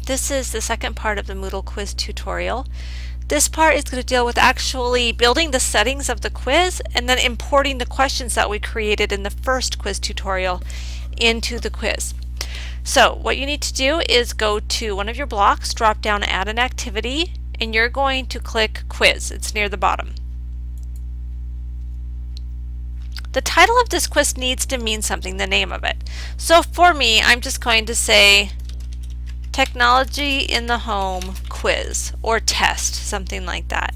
This is the second part of the Moodle quiz tutorial. This part is going to deal with actually building the settings of the quiz and then importing the questions that we created in the first quiz tutorial into the quiz. So what you need to do is go to one of your blocks, drop down Add an Activity, and you're going to click Quiz. It's near the bottom. The title of this quiz needs to mean something, the name of it. So for me, I'm just going to say Technology in the Home Quiz or Test, something like that.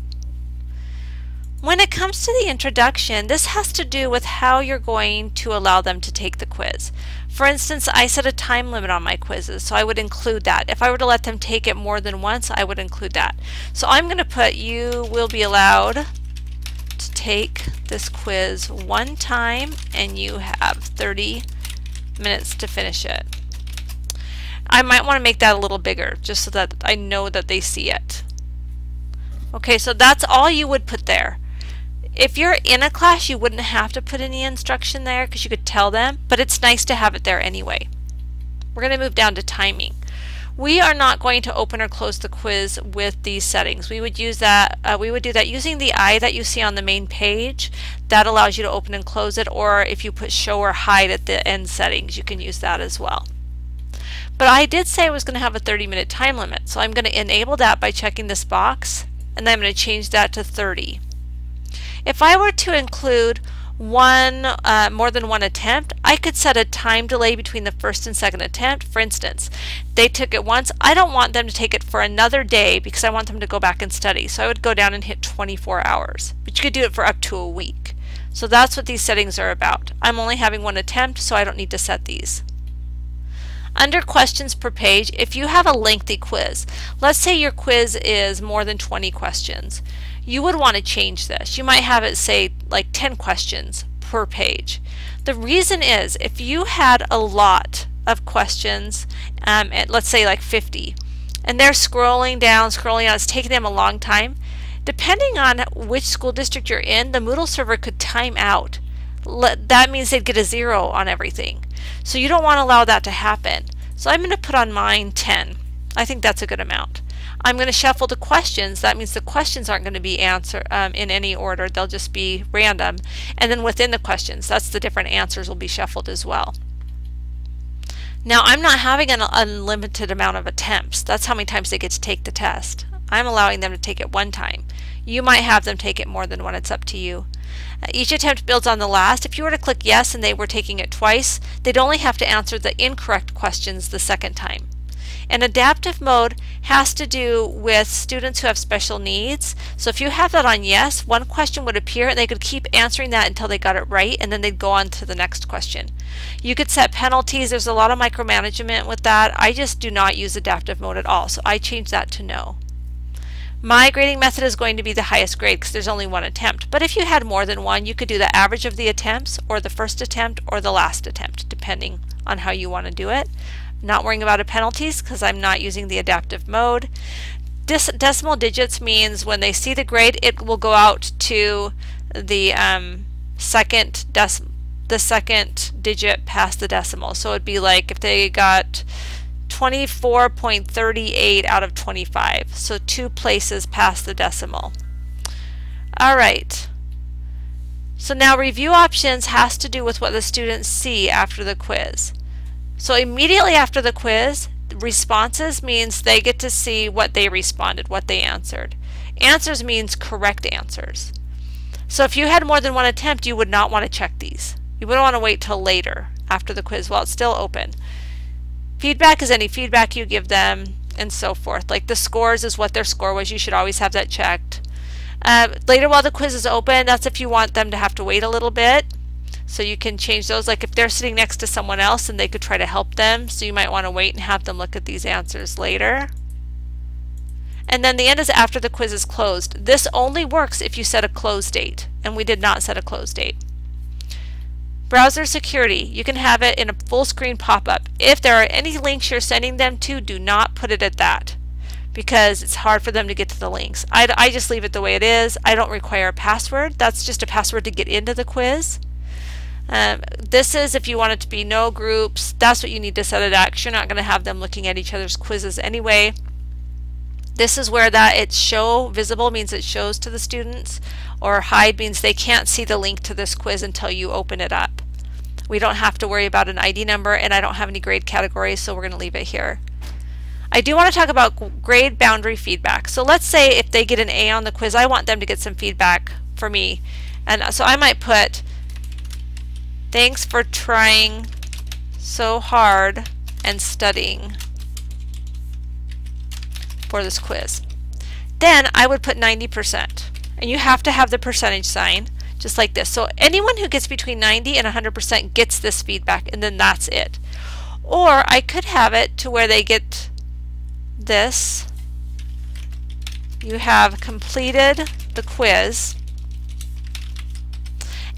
When it comes to the introduction, this has to do with how you're going to allow them to take the quiz. For instance, I set a time limit on my quizzes, so I would include that. If I were to let them take it more than once, I would include that. So I'm going to put, you will be allowed to take this quiz one time and you have 30 minutes to finish it. I might want to make that a little bigger just so that I know that they see it. Okay, so that's all you would put there. If you're in a class, you wouldn't have to put any instruction there because you could tell them, but it's nice to have it there anyway. We're going to move down to timing. We are not going to open or close the quiz with these settings. We would use that. We would do that using the eye that you see on the main page. That allows you to open and close it, or if you put show or hide at the end settings, you can use that as well. But I did say I was going to have a 30-minute time limit, so I'm going to enable that by checking this box, and then I'm going to change that to 30. If I were to include more than one attempt, I could set a time delay between the first and second attempt. For instance, they took it once. I don't want them to take it for another day because I want them to go back and study. So I would go down and hit 24 hours. But you could do it for up to a week. So that's what these settings are about. I'm only having one attempt, so I don't need to set these. Under questions per page, if you have a lengthy quiz, let's say your quiz is more than 20 questions, you would want to change this. You might have it say like 10 questions per page. The reason is if you had a lot of questions, let's say like 50, and they're scrolling down, it's taking them a long time, depending on which school district you're in, the Moodle server could time out. That means they'd get a 0 on everything. So you don't want to allow that to happen. So I'm going to put on mine 10. I think that's a good amount. I'm going to shuffle the questions. That means the questions aren't going to be answered in any order. They'll just be random. And then within the questions, that's the different answers will be shuffled as well. Now I'm not having an unlimited amount of attempts. That's how many times they get to take the test. I'm allowing them to take it one time. You might have them take it more than one. It's up to you. Each attempt builds on the last. If you were to click yes and they were taking it twice, they'd only have to answer the incorrect questions the second time. And adaptive mode has to do with students who have special needs. So if you have that on yes, one question would appear and they could keep answering that until they got it right, and then they'd go on to the next question. You could set penalties. There's a lot of micromanagement with that. I just do not use adaptive mode at all, so I changed that to no. My grading method is going to be the highest grade because there's only one attempt. But if you had more than one, you could do the average of the attempts, or the first attempt, or the last attempt, depending on how you want to do it. I'm not worrying about penalties because I'm not using the adaptive mode. Decimal digits means when they see the grade, it will go out to the second digit past the decimal. So it'd be like if they got 24.38 out of 25, so 2 places past the decimal. Alright, so now review options has to do with what the students see after the quiz. So immediately after the quiz, responses means they get to see what they responded, what they answered. Answers means correct answers. So if you had more than one attempt, you would not want to check these. You wouldn't want to wait till later after the quiz while it's still open. Feedback is any feedback you give them, and so forth. Like the scores is what their score was. You should always have that checked. Later while the quiz is open, that's if you want them to have to wait a little bit. So you can change those. Like if they're sitting next to someone else and they could try to help them, so you might want to wait and have them look at these answers later. And then the end is after the quiz is closed. This only works if you set a close date, and we did not set a close date. Browser security, you can have it in a full screen pop-up. If there are any links you're sending them to, do not put it at that because it's hard for them to get to the links. I just leave it the way it is. I don't require a password. That's just a password to get into the quiz. This is if you want it to be no groups. That's what you need to set it at, because you're not going to have them looking at each other's quizzes anyway. This is where that it's show visible means it shows to the students, or hide means they can't see the link to this quiz until you open it up. We don't have to worry about an ID number, and I don't have any grade categories, so we're going to leave it here. I do want to talk about grade boundary feedback. So let's say if they get an A on the quiz, I want them to get some feedback for me. And so I might put, thanks for trying so hard and studying for this quiz. Then I would put 90%. And you have to have the percentage sign, just like this. So anyone who gets between 90 and 100% gets this feedback, and then that's it. Or I could have it to where they get this. You have completed the quiz.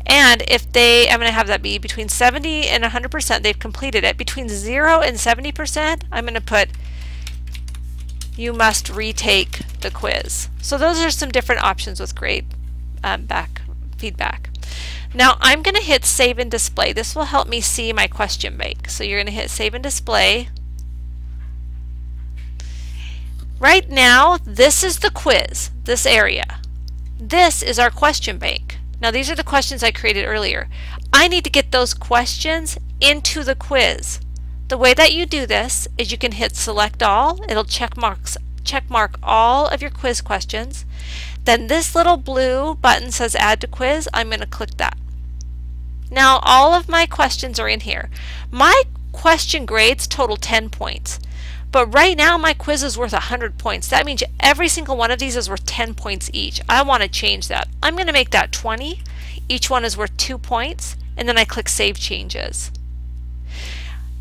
And if they, I'm going to have that be between 70 and 100%, they've completed it. Between 0 and 70%, I'm going to put, you must retake the quiz. So those are some different options with grade feedback. Now I'm going to hit Save and Display. This will help me see my question bank. So you're going to hit Save and Display. Right now, this is the quiz, this area. This is our question bank. Now these are the questions I created earlier. I need to get those questions into the quiz. The way that you do this is you can hit Select All. It'll check mark all of your quiz questions. Then this little blue button says Add to Quiz. I'm going to click that. Now all of my questions are in here. My question grades total 10 points. But right now my quiz is worth 100 points. That means every single one of these is worth 10 points each. I want to change that. I'm going to make that 20. Each one is worth 2 points. And then I click Save Changes.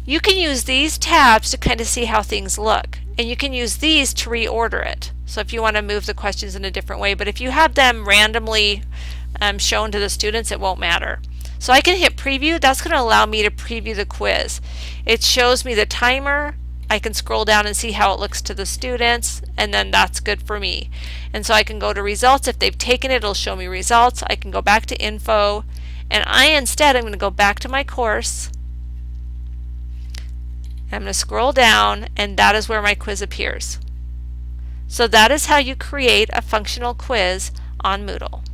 You can use these tabs to kind of see how things look. And you can use these to reorder it. So if you want to move the questions in a different way. But if you have them randomly shown to the students, it won't matter. So I can hit Preview. That's going to allow me to preview the quiz. It shows me the timer. I can scroll down and see how it looks to the students, and then that's good for me. And so I can go to results. If they've taken it, it'll show me results. I can go back to info, and I'm going to go back to my course. I'm going to scroll down, and that is where my quiz appears. So that is how you create a functional quiz on Moodle.